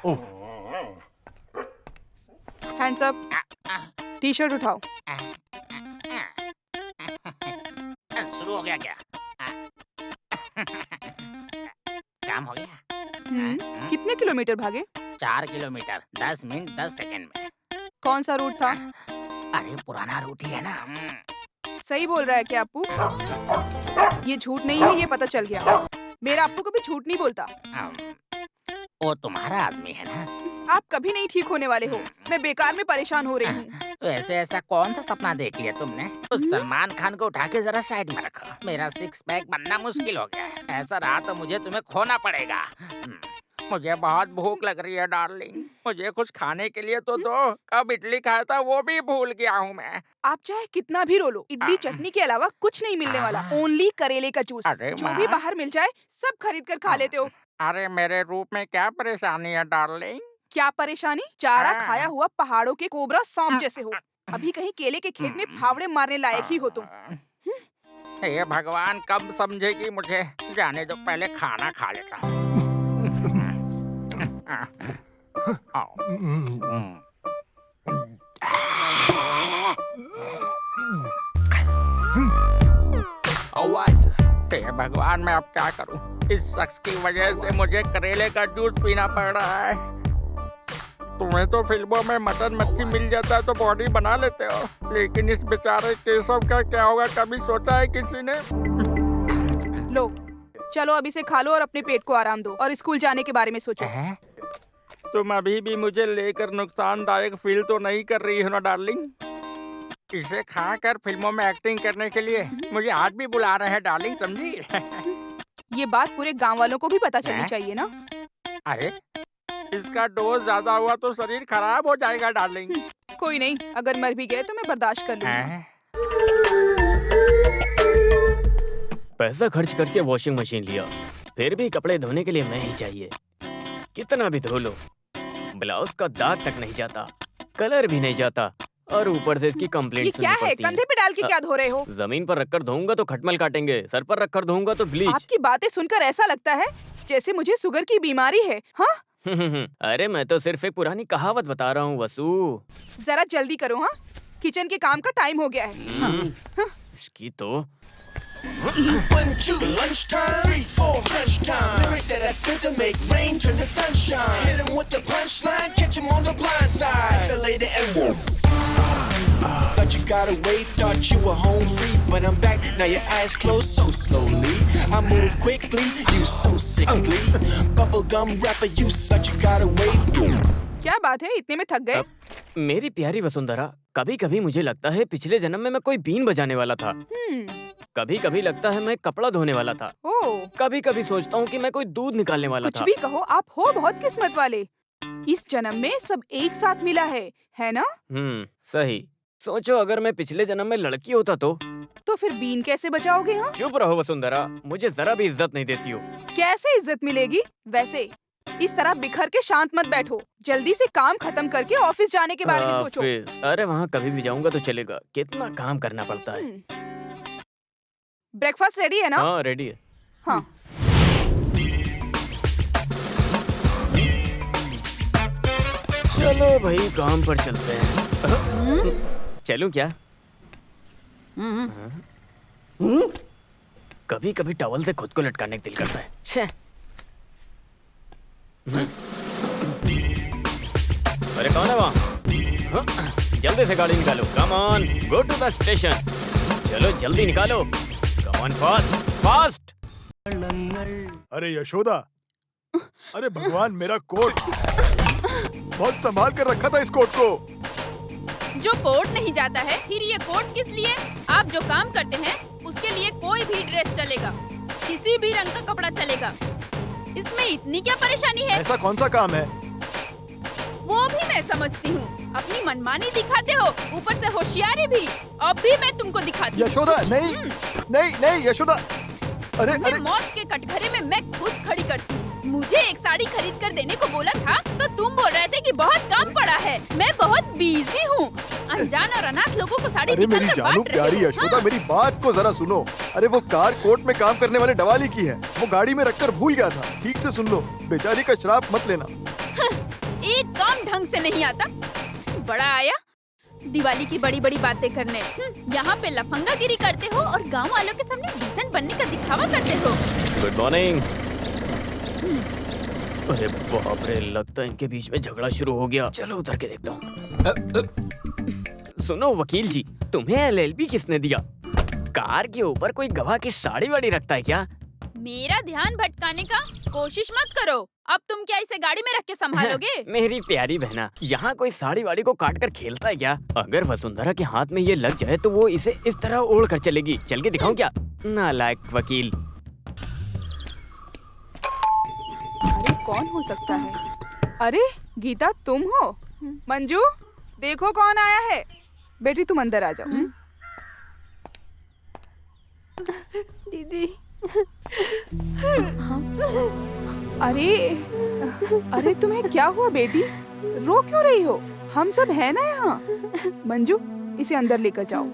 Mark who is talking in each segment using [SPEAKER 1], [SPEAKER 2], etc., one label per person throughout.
[SPEAKER 1] ओह,
[SPEAKER 2] hands up. T shirt उठाओ।
[SPEAKER 3] शुरू हो गया क्या? काम हो गया?
[SPEAKER 2] कितने किलोमीटर भागे?
[SPEAKER 3] 4 किलोमीटर 10 मिनट 10 सेकंड में।
[SPEAKER 2] कौन सा रूट था?
[SPEAKER 3] अरे पुराना रूट ही है ना।
[SPEAKER 2] सही बोल रहा है क्या अप्पू? ये झूठ नहीं है, ये पता चल गया। मेरा अप्पू कभी झूठ नहीं बोलता।
[SPEAKER 3] वो तुम्हारा आदमी है ना।
[SPEAKER 2] आप कभी नहीं ठीक होने वाले हो। मैं बेकार में परेशान हो रही हूँ।
[SPEAKER 3] वैसे ऐसा कौन सा सपना देख लिया तुमने? उस सलमान खान को उठा के जरा साइड में रखो। मेरा 6 पैक बनना मुश्किल हो गया है। ऐसा रहा तो मुझे तुम्हें खोना पड़ेगा। मुझे बहुत भूख लग रही है डार्लिंग। मुझे कुछ खाने के लिए तो दो। कब इडली खाया था वो भी भूल गया हूँ मैं।
[SPEAKER 2] आप चाहे कितना भी रो लो, इडली चटनी के अलावा कुछ नहीं मिलने वाला। ओनली करेले का जूस।
[SPEAKER 3] अरे
[SPEAKER 2] जो
[SPEAKER 3] माँ।
[SPEAKER 2] भी बाहर मिल जाए सब खरीद कर खा लेते हो।
[SPEAKER 3] अरे मेरे रूप में क्या परेशानी है डार्लिंग?
[SPEAKER 2] क्या परेशानी? चारा
[SPEAKER 3] हाँ।
[SPEAKER 2] खाया हुआ पहाड़ों के कोबरा सांप जैसे हो। अभी कहीं केले के खेत में फावड़े मारने लायक ही हो तुम।
[SPEAKER 3] हे भगवान, कब समझेगी मुझे? जाने दो, पहले खाना खा लेता हूँ। हे भगवान, मैं अब क्या करूं? इस शख्स की वजह से मुझे करेले का जूस पीना पड़ रहा है। तुम्हें तो फिल्मों में मटन मच्छी मिल जाता है तो बॉडी बना लेते हो, लेकिन इस बेचारे केशव का क्या होगा, कभी सोचा है किसी ने?
[SPEAKER 2] लो, चलो अब इसे खा लो और अपने पेट को आराम दो और स्कूल जाने के बारे में सोचो।
[SPEAKER 3] तुम अभी भी मुझे लेकर नुकसानदायक फील तो नहीं कर रही हो ना डार्लिंग? इसे खाकर फिल्मों में एक्टिंग करने के लिए मुझे आज भी बुला रहे हैं डार्लिंग, समझी?
[SPEAKER 2] ये बात पूरे गांव वालों को भी पता चलनी चाहिए ना।
[SPEAKER 3] अरे इसका डोज ज्यादा हुआ तो शरीर खराब हो जाएगा डार्लिंग।
[SPEAKER 2] कोई नहीं, अगर मर भी गए तो मैं बर्दाश्त कर लूंगी।
[SPEAKER 4] पैसा खर्च करके वॉशिंग मशीन लिया, फिर भी कपड़े धोने के लिए मैं ही चाहिए। कितना भी धो लो, ब्लाउज का दाग तक नहीं जाता, कलर भी नहीं जाता, और ऊपर से इसकी कंप्लेंट
[SPEAKER 2] ये क्या है? कंधे पे डाल के क्या धो रहे हो?
[SPEAKER 4] जमीन पर रखकर धोऊंगा तो खटमल काटेंगे, सर पर रखकर धोऊंगा तो ब्लीच।
[SPEAKER 2] आपकी बातें सुनकर ऐसा लगता है जैसे मुझे शुगर की बीमारी है। हाँ?
[SPEAKER 4] अरे मैं तो सिर्फ एक पुरानी कहावत बता रहा हूँ वसु।
[SPEAKER 2] जरा जल्दी करो। हाँ, किचन के काम का टाइम हो गया है।
[SPEAKER 4] इसकी तो
[SPEAKER 5] 1, 2, lunchtime, 3, 4, crunch time. Lyrics that I spit to make rain turn to sunshine. Hit 'em with the punchline, catch 'em on the blind side. Feel later and whoop. Thought you got away, thought you were home free, but I'm back. Now your eyes closed so slowly. I move quickly, you so sickly. Bubblegum rapper, you such you got away.
[SPEAKER 2] क्या बात है, इतने में थक गए?
[SPEAKER 4] मेरी प्यारी वसुंधरा, कभी कभी मुझे लगता है पिछले जन्म में मैं कोई बीन बजाने वाला था। कभी कभी लगता है मैं कपड़ा धोने वाला था। कभी कभी सोचता हूँ कि मैं कोई दूध निकालने वाला था।
[SPEAKER 2] कुछ भी कहो, आप हो बहुत किस्मत वाले। इस जन्म में सब एक साथ मिला है ना?
[SPEAKER 4] सही। सोचो अगर मैं पिछले जन्म में लड़की होता तो
[SPEAKER 2] फिर बीन कैसे बचाओगे? हाँ?
[SPEAKER 4] चुप रहो वसुंधरा, मुझे जरा भी इज्जत नहीं देती हो।
[SPEAKER 2] कैसे इज्जत मिलेगी? वैसे इस तरह बिखर के शांत मत बैठो, जल्दी से काम खत्म करके ऑफिस जाने के बारे में सोचो।
[SPEAKER 4] अरे वहाँ कभी भी जाऊंगा तो चलेगा, कितना काम करना पड़ता है।
[SPEAKER 2] ब्रेकफास्ट रेडी है ना?
[SPEAKER 4] हाँ रेडी है।
[SPEAKER 2] हाँ।
[SPEAKER 4] चलो भाई काम पर चलते हैं। चलूं क्या? कभी कभी टॉवल से खुद को लटकाने का दिल करता है। छे। अरे कौन है वहाँ? जल्दी से गाड़ी निकालो। Come on, go to the station. चलो जल्दी निकालो। Come on, fast fast.
[SPEAKER 1] अरे यशोदा, अरे भगवान, मेरा कोट बहुत संभाल कर रखा था इस कोट को।
[SPEAKER 6] जो कोट नहीं जाता है, फिर ये कोट किस लिए? आप जो काम करते हैं उसके लिए कोई भी ड्रेस चलेगा, किसी भी रंग का कपड़ा चलेगा। इसमें इतनी क्या परेशानी है?
[SPEAKER 1] ऐसा कौन सा काम है?
[SPEAKER 6] वो भी मैं समझती हूँ। अपनी मनमानी दिखाते हो, ऊपर से होशियारी भी। अब भी मैं तुमको दिखाती हूँ।
[SPEAKER 1] यशोदा, नहीं नहीं नहीं यशोदा। अरे
[SPEAKER 6] तुम्हें मौत के कटघरे में मैं खुद खड़ी करती हूँ। मुझे एक साड़ी खरीद कर देने को बोला था तो तुम बोल रहे थे कि बहुत काम पड़ा है। मैं बहुत बिजी हूँ। अनजान और अनाथ लोगों को साड़ी
[SPEAKER 1] अरे मेरी
[SPEAKER 6] निकाल कर
[SPEAKER 1] जानू
[SPEAKER 6] बांट रही
[SPEAKER 1] प्यारी
[SPEAKER 6] हूँ।
[SPEAKER 1] यशोदा,
[SPEAKER 6] हाँ?
[SPEAKER 1] मेरी बात को जरा सुनो। अरे वो कार कोर्ट में काम करने वाले डवाली की है, वो गाड़ी में रखकर भूल गया था। ठीक से सुन लो, बेचारी का श्राप मत लेना।
[SPEAKER 6] एक काम ढंग से नहीं आता। बड़ा आया दिवाली की बड़ी बड़ी बातें करने। यहाँ पे लफंगागिरी करते हो और गांव वालों के सामने डिसेंट बनने का दिखावा करते हो।
[SPEAKER 4] Good morning. अरे बाप रे, लगता है इनके बीच में झगड़ा शुरू हो गया। चलो उतर के देखता हूँ। सुनो वकील जी, तुम्हें एलएलबी किसने दिया? कार के ऊपर कोई गवाह की साड़ी वाड़ी रखता है क्या?
[SPEAKER 6] मेरा ध्यान भटकाने का कोशिश मत करो। अब तुम क्या इसे गाड़ी में रख के संभालोगे?
[SPEAKER 4] मेरी प्यारी बहना, यहाँ कोई साड़ी वाड़ी को काट कर खेलता है क्या? अगर वसुंधरा के हाथ में ये लग जाए तो वो इसे इस तरह ओढ़ कर चलेगी। चल के दिखाऊं क्या? नालायक वकील।
[SPEAKER 2] अरे कौन हो सकता है? अरे गीता, तुम हो? मंजू, देखो कौन आया है। बेटी तुम अंदर आ जाओ।
[SPEAKER 6] दीदी।
[SPEAKER 2] अरे तुम्हें क्या हुआ बेटी? रो क्यों रही हो? हम सब है ना यहाँ। मंजू, इसे अंदर लेकर जाओ।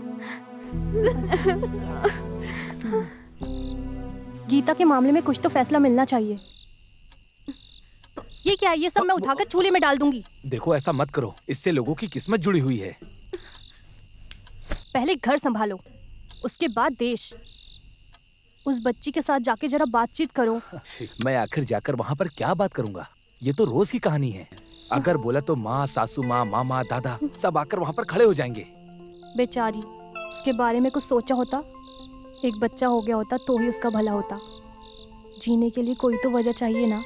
[SPEAKER 7] गीता के मामले में कुछ तो फैसला मिलना चाहिए। ये क्या है? ये सब मैं उठाकर चूल्हे में डाल दूंगी।
[SPEAKER 8] देखो ऐसा मत करो, इससे लोगों की किस्मत जुड़ी हुई है।
[SPEAKER 7] पहले घर संभालो, उसके बाद देश। उस बच्ची के साथ जाके जरा बातचीत करो।
[SPEAKER 8] मैं आखिर जाकर वहाँ पर क्या बात करूँगा? ये तो रोज की कहानी है। अगर बोला तो माँ, सासू माँ, मामा, दादा सब आकर वहाँ पर खड़े हो जाएंगे।
[SPEAKER 7] बेचारी, उसके बारे में कुछ सोचा होता। एक बच्चा हो गया होता तो ही उसका भला होता। जीने के लिए कोई तो वजह चाहिए ना।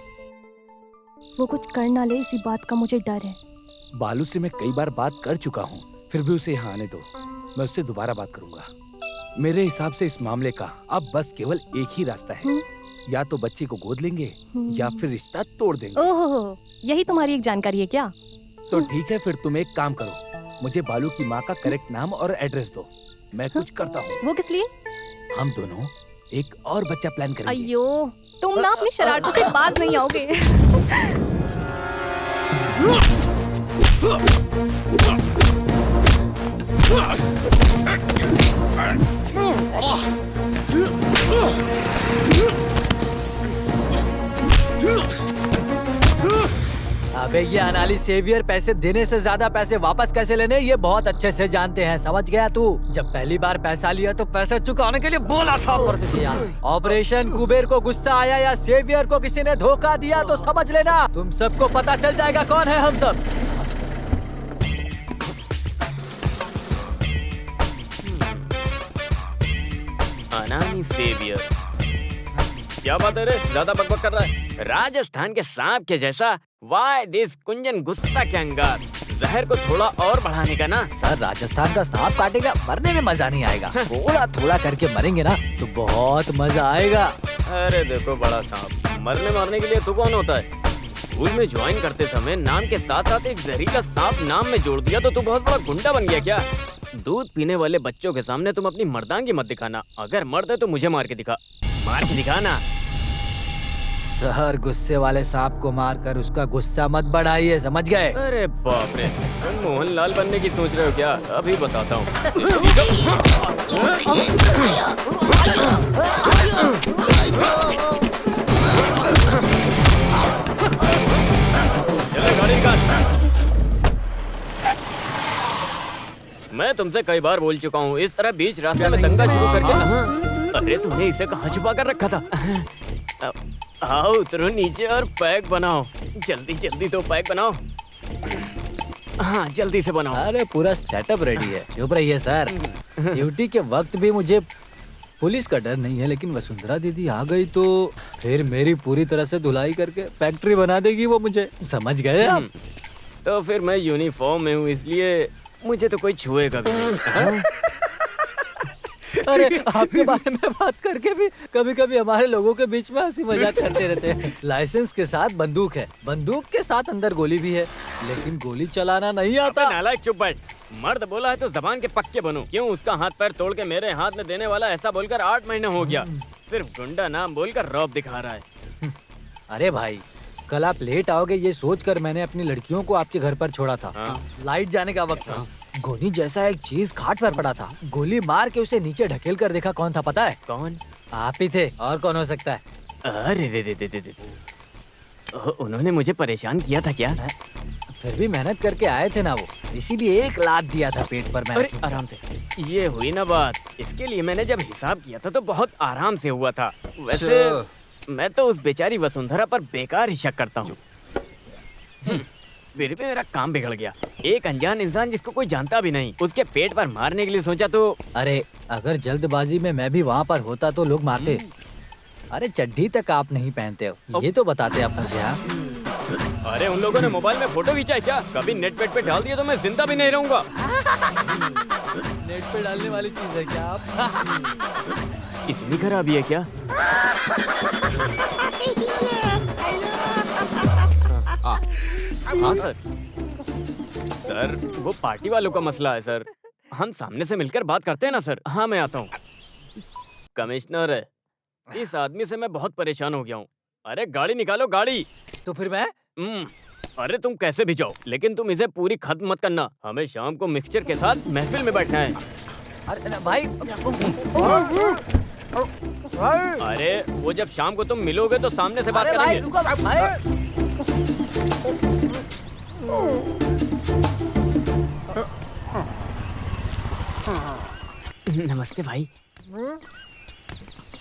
[SPEAKER 7] वो कुछ कर ना ले, इसी बात का मुझे डर है।
[SPEAKER 8] बालू से मैं कई बार बात कर चुका हूँ, फिर भी उसे यहाँ आने दो। मैं उससे दोबारा बात करूंगा। मेरे हिसाब से इस मामले का अब बस केवल एक ही रास्ता है। या तो बच्चे को गोद लेंगे या फिर रिश्ता तोड़ देंगे।
[SPEAKER 7] ओहो, यही तुम्हारी एक जानकारी है क्या?
[SPEAKER 8] तो ठीक है, फिर तुम एक काम करो, मुझे बालू की माँ का करेक्ट नाम और एड्रेस दो। मैं कुछ करता हूँ।
[SPEAKER 7] वो किस लिए?
[SPEAKER 8] हम दोनों एक और बच्चा प्लान करेंगे।
[SPEAKER 7] अयो, तुम ना अपनी शरारतों से बाज नहीं आओगे।
[SPEAKER 9] अबे ये अनाली सेवियर पैसे देने से ज्यादा पैसे वापस कैसे लेने ये बहुत अच्छे से जानते हैं, समझ गया तू? जब पहली बार पैसा लिया तो पैसे चुकाने के लिए बोला था पर तुझे यार। ऑपरेशन कुबेर को गुस्सा आया या सेवियर को किसी ने धोखा दिया तो समझ लेना तुम सबको पता चल जाएगा कौन है हम सब।
[SPEAKER 4] अनानी सेवियर, क्या बात है रे? ज्यादा बकबक कर रहा है। राजस्थान के सांप के जैसा। वाई दिस कुंजन गुस्सा के अंगार। जहर को थोड़ा और बढ़ाने का ना।
[SPEAKER 9] सर, राजस्थान का सांप काटेगा, मरने में मजा नहीं आएगा। थोड़ा थोड़ा करके मरेंगे ना तो बहुत मजा आएगा।
[SPEAKER 4] अरे देखो बड़ा सांप, मरने मारने के लिए तू कौन होता है? स्कूल में ज्वाइन करते समय नाम के साथ साथ एक जहरीला सांप नाम में जोड़ दिया तो तू बहुत बड़ा गुंडा बन गया क्या? दूध पीने वाले बच्चों के सामने तुम अपनी मर्दांगी मत दिखाना। अगर मर्द है तो मुझे मार के दिखा। मार के दिखाना।
[SPEAKER 9] सर, गुस्से वाले सांप को मारकर उसका गुस्सा मत बढ़ाइए, समझ गए?
[SPEAKER 4] अरे बाप रे, तुम मोहनलाल बनने की सोच रहे हो क्या? अभी बताता हूँ। चले गाड़ी निकाल। मैं तुमसे कई बार बोल चुका हूँ, इस तरह बीच रास्ते में दंगा शुरू करके। अरे तुमने इसे कहाँ छुपा कर रखा था? आओ उतरो नीचे और पैक बनाओ। जल्दी जल्दी तो पैक बनाओ। हाँ जल्दी से बनाओ।
[SPEAKER 9] अरे पूरा सेटअप रेडी है। चुप रहिए सर। ड्यूटी के वक्त भी मुझे पुलिस का डर नहीं है, लेकिन वसुंधरा दीदी आ गई तो फिर मेरी पूरी तरह से धुलाई करके फैक्ट्री बना देगी वो मुझे, समझ गए आप?
[SPEAKER 4] तो फिर मैं यूनिफॉर्म में हूँ इसलिए मुझे तो कोई छुएगा भी नहीं।
[SPEAKER 9] अरे आपके बारे में बात करके भी कभी कभी हमारे लोगों के बीच में हंसी मजाक करते रहते हैं। लाइसेंस के साथ बंदूक है, बंदूक के साथ अंदर गोली भी है, लेकिन गोली चलाना नहीं आता।
[SPEAKER 4] नालायक चुप बैठ। मर्द बोला है तो जबान के पक्के बनो। क्यों उसका हाथ पैर तोड़ के मेरे हाथ में देने वाला? ऐसा बोलकर 8 महीने हो गया। सिर्फ गुंडा नाम बोलकर रौब दिखा रहा है।
[SPEAKER 9] अरे भाई, कल आप लेट आओगे ये सोचकर मैंने अपनी लड़कियों को आपके घर पर छोड़ा था। लाइट जाने का वक्त था। गोली जैसा एक चीज खाट पर पड़ा था। गोली मार के उसे नीचे ढकेल कर देखा कौन था पता है?
[SPEAKER 4] कौन?
[SPEAKER 9] आप ही थे, और कौन हो सकता है?
[SPEAKER 4] अरे दे उन्होंने मुझे परेशान किया था क्या?
[SPEAKER 9] फिर भी मेहनत करके आए थे ना वो, इसीलिए 1 लाख दिया था पेट पर
[SPEAKER 4] अरे
[SPEAKER 9] मैंने।
[SPEAKER 4] आराम से, ये हुई ना बात। इसके लिए मैंने जब हिसाब किया था तो बहुत आराम से हुआ था। वैसे मैं तो उस बेचारी वसुंधरा पर बेकार ही शक करता हूँ। फिर भी मेरा काम बिगड़ गया। एक अनजान इंसान जिसको कोई जानता भी नहीं, उसके पेट पर मारने के लिए सोचा तो।
[SPEAKER 9] अरे अगर जल्दबाजी में मैं भी वहाँ पर होता तो लोग मारते। अरे चड्डी तक आप नहीं पहनते हो, ये तो बताते आप मुझे। हाँ
[SPEAKER 4] अरे उन लोगों ने मोबाइल में फोटो खींचा है क्या? कभी नेट पेट पे डाल दिया तो मैं जिंदा भी नहीं रहूंगा।
[SPEAKER 9] नेट पे डालने वाली चीज है क्या आप?
[SPEAKER 4] इतनी खराबी है क्या? हाँ सर। सर वो पार्टी वालों का मसला है सर, हम सामने से मिलकर बात करते हैं ना सर। हाँ मैं आता हूँ। कमिश्नर, इस आदमी से मैं बहुत परेशान हो गया हूँ। अरे गाड़ी निकालो, गाड़ी।
[SPEAKER 9] तो फिर मैं?
[SPEAKER 4] अरे तुम कैसे भी जाओ, लेकिन तुम इसे पूरी खत्म मत करना। हमें शाम को मिक्सचर के साथ महफिल में बैठना है।
[SPEAKER 9] अरे भाई,
[SPEAKER 4] अरे वो जब शाम को तुम मिलोगे तो सामने से बात करेंगे। नमस्ते भाई।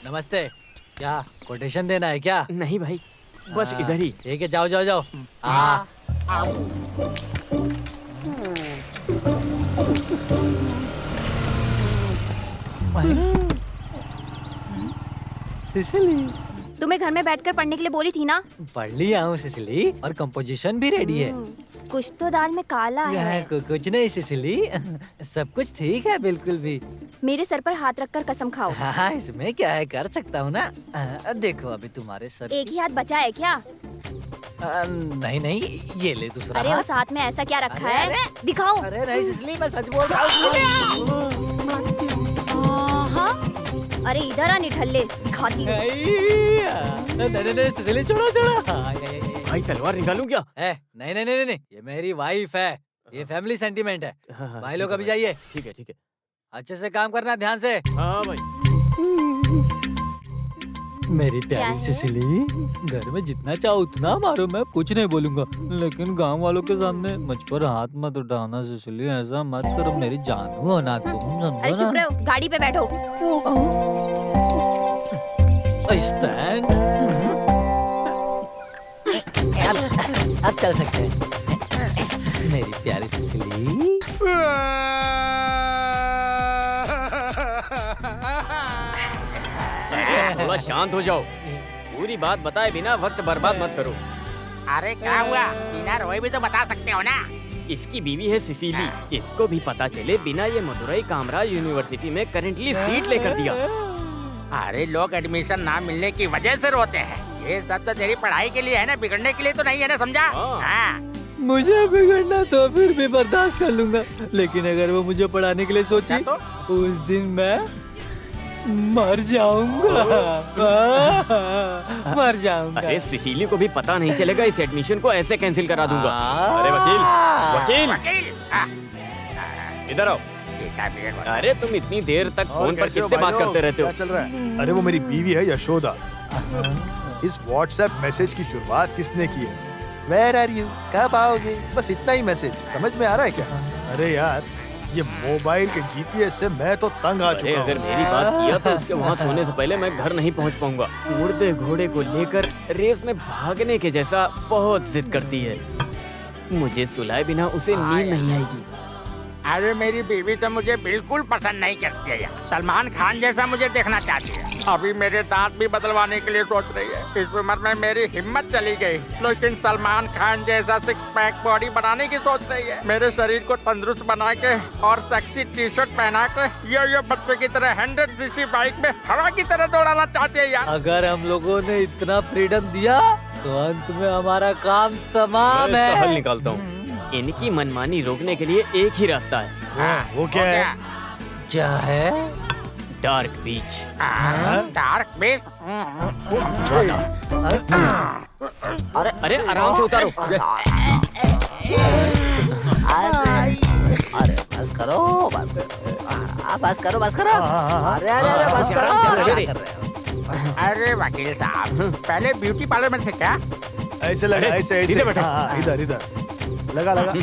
[SPEAKER 9] नमस्ते। क्या कोटेशन देना है क्या?
[SPEAKER 4] नहीं भाई, बस इधर ही।
[SPEAKER 9] ठीक है, जाओ जाओ जाओ। सिसिली,
[SPEAKER 10] तुम्हें घर में बैठकर पढ़ने के लिए बोली थी ना?
[SPEAKER 9] पढ़ लिया हूँ सिसिली, और कंपोजिशन भी रेडी है।
[SPEAKER 10] कुछ तो दाल में काला है।
[SPEAKER 9] कुछ नहीं सिसिली, सब कुछ ठीक है बिल्कुल भी।
[SPEAKER 10] मेरे सर पर हाथ रखकर कसम खाओ।
[SPEAKER 9] हाँ इसमें क्या है, कर सकता हूँ ना। देखो अभी तुम्हारे सर।
[SPEAKER 10] एक ही हाथ बचा है क्या?
[SPEAKER 9] नहीं नहीं, ये ले दूसरा।
[SPEAKER 10] अरे उस हाथ में ऐसा क्या रखा है? दिखाओ।
[SPEAKER 9] अरे नहीं सिसिली, मैं सच बोल रहा हूँ।
[SPEAKER 10] अरे इधर आ निठल्ले, दिखाती हूँ।
[SPEAKER 9] नहीं सिसिली, छोड़ो छोड़ो।
[SPEAKER 4] भाई तलवार निकालूं क्या?
[SPEAKER 9] नहीं नहीं नहीं नहीं, ये मेरी वाइफ है, ये फैमिली सेंटीमेंट है। भाई लोग अभी जाइए।
[SPEAKER 4] ठीक है ठीक है।
[SPEAKER 9] अच्छे से काम करना, ध्यान से।
[SPEAKER 4] हाँ भाई।
[SPEAKER 9] मेरी प्यारी सिसिली, घर में जितना चाहो उतना मारो, मैं कुछ नहीं बोलूंगा, लेकिन गांव वालों के सामने मुझ पर हाथ मत उठाना सिसिली, ऐसा मत करो, मेरी जानू हो ना तुम, समझो ना?
[SPEAKER 10] अरे चुप रहो, गाड़ी पे बैठो।
[SPEAKER 9] स्टैंड। अब चल सकते हैं मेरी प्यारी सिसिली।
[SPEAKER 4] थोड़ा शांत हो जाओ, पूरी बात बताए बिना वक्त बर्बाद मत करो।
[SPEAKER 3] अरे क्या हुआ? बिना रोए भी तो बता सकते हो ना।
[SPEAKER 4] इसकी बीवी है सिसिली, इसको भी पता चले बिना ये मदुरई कामराज यूनिवर्सिटी में करंटली सीट लेकर दिया।
[SPEAKER 3] अरे लोग एडमिशन ना मिलने की वजह से रोते हैं, ये सब तो तेरी पढ़ाई के लिए है ना, बिगड़ने के लिए तो नहीं है ना, समझा? हाँ।
[SPEAKER 9] मुझे बिगड़ना तो फिर भी बर्दाश्त कर लूंगा, लेकिन अगर वो मुझे पढ़ाने के लिए सोची तो उस दिन मैं मर जाऊंगा। मर जाऊंगा।
[SPEAKER 4] अरे सिसिली को भी पता नहीं चलेगा, इस एडमिशन को ऐसे कैंसिल करा दूंगा। अरे वकील, वकील इधर आओ। अरे तुम इतनी देर तक फोन पर किससे बात करते रहते हो?
[SPEAKER 1] क्या चल रहा है? अरे वो मेरी बीवी है यशोदा। इस व्हाट्सएप मैसेज की शुरुआत किसने की है? Where are you? कब आओगे? बस इतना ही मैसेज, समझ में आ रहा है क्या? अरे यार, ये मोबाइल के जीपीएस से मैं तो तंग आ चुका हूँ।
[SPEAKER 4] अगर मेरी बात किया तो उसके वहाँ सोने से पहले मैं घर नहीं पहुँच पाऊंगा। उड़ते घोड़े को लेकर रेस में भागने के जैसा बहुत जिद करती है। मुझे सुलाए बिना उसे नींद नहीं आएगी।
[SPEAKER 3] अरे मेरी बीवी तो मुझे बिल्कुल पसंद नहीं करती है यार, सलमान खान जैसा मुझे देखना चाहती है। अभी मेरे दांत भी बदलवाने के लिए सोच रही है। इस उम्र में मेरी हिम्मत चली गई, लेकिन सलमान खान जैसा 6 पैक बॉडी बनाने की सोच रही है। मेरे शरीर को तंदुरुस्त बना के और सेक्सी टी शर्ट पहना के ये बच्चे की तरह 100 सीसी बाइक में हवा की तरह दौड़ाना चाहती है यार।
[SPEAKER 9] अगर हम लोगों ने इतना फ्रीडम दिया तो अंत में हमारा काम तमाम है।
[SPEAKER 4] हल निकालता हूँ। इनकी मनमानी रोकने के लिए एक ही रास्ता है।
[SPEAKER 1] वो क्या है?
[SPEAKER 9] क्या है?
[SPEAKER 4] डार्क बीच।
[SPEAKER 3] डार्क बीच?
[SPEAKER 4] अरे आराम से उतारो।
[SPEAKER 9] अरे बस करो, बस करो, बस करो, बस करो। अरे अरे अरे बस करो।
[SPEAKER 3] अरे वकील साहब, पहले ब्यूटी पार्लर में थे क्या?
[SPEAKER 1] ऐसे लगा, ऐसे ऐसे।
[SPEAKER 4] सीधे बैठो।
[SPEAKER 1] इधर इधर। लगा लगा।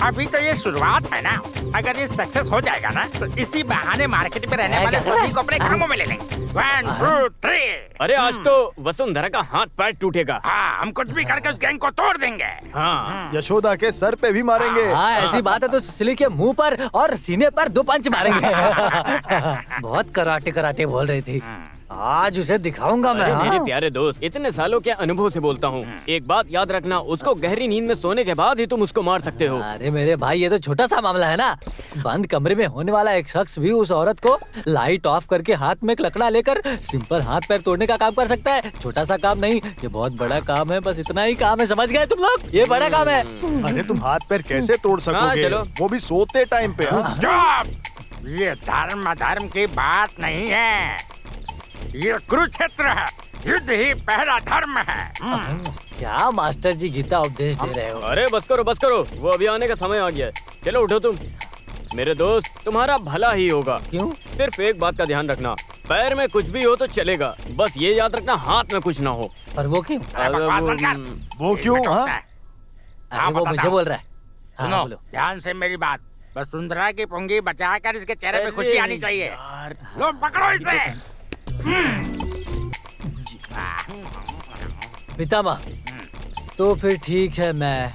[SPEAKER 3] अभी तो ये शुरुआत है ना, अगर ये सक्सेस हो जाएगा ना तो इसी बहाने मार्केट में रहने वाले सभी को अपने कामों में ले लेंगे। 1 2 3।
[SPEAKER 4] अरे आज तो वसुंधरा का हाथ पैर टूटेगा।
[SPEAKER 3] हाँ, हम कुछ भी करके उस गैंग को तोड़ देंगे।
[SPEAKER 4] हाँ,
[SPEAKER 1] यशोदा के सर पे भी मारेंगे।
[SPEAKER 9] हाँ ऐसी बात है तो सिली के मुंह पर और सीने पर 2 पंच मारेंगे। बहुत कराटे कराटे बोल रही थी, आज उसे दिखाऊंगा मैं।
[SPEAKER 4] अरे मेरे
[SPEAKER 9] हाँ।
[SPEAKER 4] प्यारे दोस्त, इतने सालों के अनुभव से बोलता हूँ, एक बात याद रखना, उसको गहरी नींद में सोने के बाद ही तुम उसको मार सकते हो।
[SPEAKER 9] अरे मेरे भाई ये तो छोटा सा मामला है ना, बंद कमरे में होने वाला एक शख्स भी उस औरत को लाइट ऑफ करके हाथ में एक लकड़ा लेकर सिंपल हाथ पैर तोड़ने का काम कर सकता है। छोटा सा काम नहीं, ये बहुत बड़ा काम है। बस इतना ही काम है, समझ गए तुम लोग? ये बड़ा काम है।
[SPEAKER 1] अरे तुम हाथ पैर कैसे तोड़ सकोगे?
[SPEAKER 4] चलो।
[SPEAKER 1] वो भी सोते टाइम पे। हाँ?
[SPEAKER 3] चुप! ये धर्म अधर्म की बात नहीं है, ये कुरुक्षेत्र है, युद्ध ही पहला धर्म है।
[SPEAKER 9] क्या मास्टर जी गीता उपदेश दे रहे हो?
[SPEAKER 4] अरे बस करो, वो अभी आने का समय आ गया है। चलो उठो तुम। मेरे दोस्त, तुम्हारा भला ही होगा।
[SPEAKER 9] क्यों?
[SPEAKER 4] सिर्फ एक बात का ध्यान रखना, पैर में कुछ भी हो तो चलेगा, बस ये याद रखना हाथ में कुछ ना हो।
[SPEAKER 9] पर वो क्यों?
[SPEAKER 3] बकवास बंद कर।
[SPEAKER 1] वो क्यों? हाँ?
[SPEAKER 9] अरे वो मुझे बोल रहा है। हाँ,
[SPEAKER 3] सुनो,
[SPEAKER 9] बोलो।
[SPEAKER 3] ध्यान से मेरी बात। वसुंधरा की पुंगी बचाकर इसके चेहरे पे खुशी आनी चाहिए। लो पकड़ो इसे।
[SPEAKER 9] पितामह, तो फिर ठीक है, मैं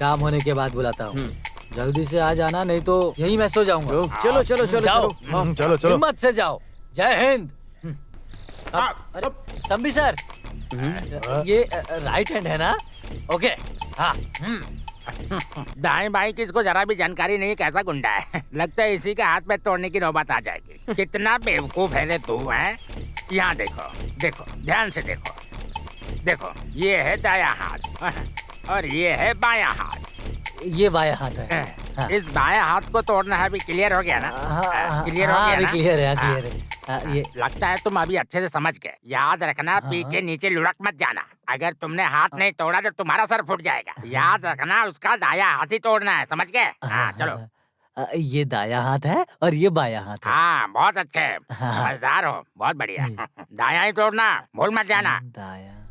[SPEAKER 9] काम होने के बाद बुलाता हूँ। जल्दी से आ जाना, नहीं तो यहीं मैं सो जाऊंगा।
[SPEAKER 4] चलो चलो चलो
[SPEAKER 9] जाओ।
[SPEAKER 1] चलो चलो।
[SPEAKER 9] हिम्मत से जाओ। जय हिंद। अरे तंबी सर, ये राइट हैंड है ना? ओके। हाँ।
[SPEAKER 3] दाएं बाएं की इसको जरा भी जानकारी नहीं, कैसा गुंडा है। लगता है इसी के हाथ में तोड़ने की नौबत आ जाएगी। कितना बेवकूफ है रे तू, है? यहाँ देखो, देखो, ध्यान से देखो। देखो, ये है दायां हाथ और ये है बायां हाथ।
[SPEAKER 9] ये बायां हाथ है। हाँ।
[SPEAKER 3] इस बायां हाथ को तोड़ना है। अभी क्लियर हो गया ना? क्लियर हो
[SPEAKER 9] हाँ,
[SPEAKER 3] गया
[SPEAKER 9] अभी
[SPEAKER 3] ना?
[SPEAKER 9] क्लियर है, क्लियर है। ये
[SPEAKER 3] लगता है तुम अभी अच्छे से समझ गए। याद रखना, पी के नीचे लुढ़क मत जाना। अगर तुमने हाथ नहीं तोड़ा तो तुम्हारा सर फूट जाएगा। याद रखना, उसका दायां हाथ ही तोड़ना है, समझ गए? हाँ, चलो।
[SPEAKER 9] ये दायां हाथ है और ये बायां हाथ है।
[SPEAKER 3] हाँ, बहुत अच्छे, समझदार हो, बहुत बढ़िया। दायां ही तोड़ना, भूल मत जाना।
[SPEAKER 9] दायां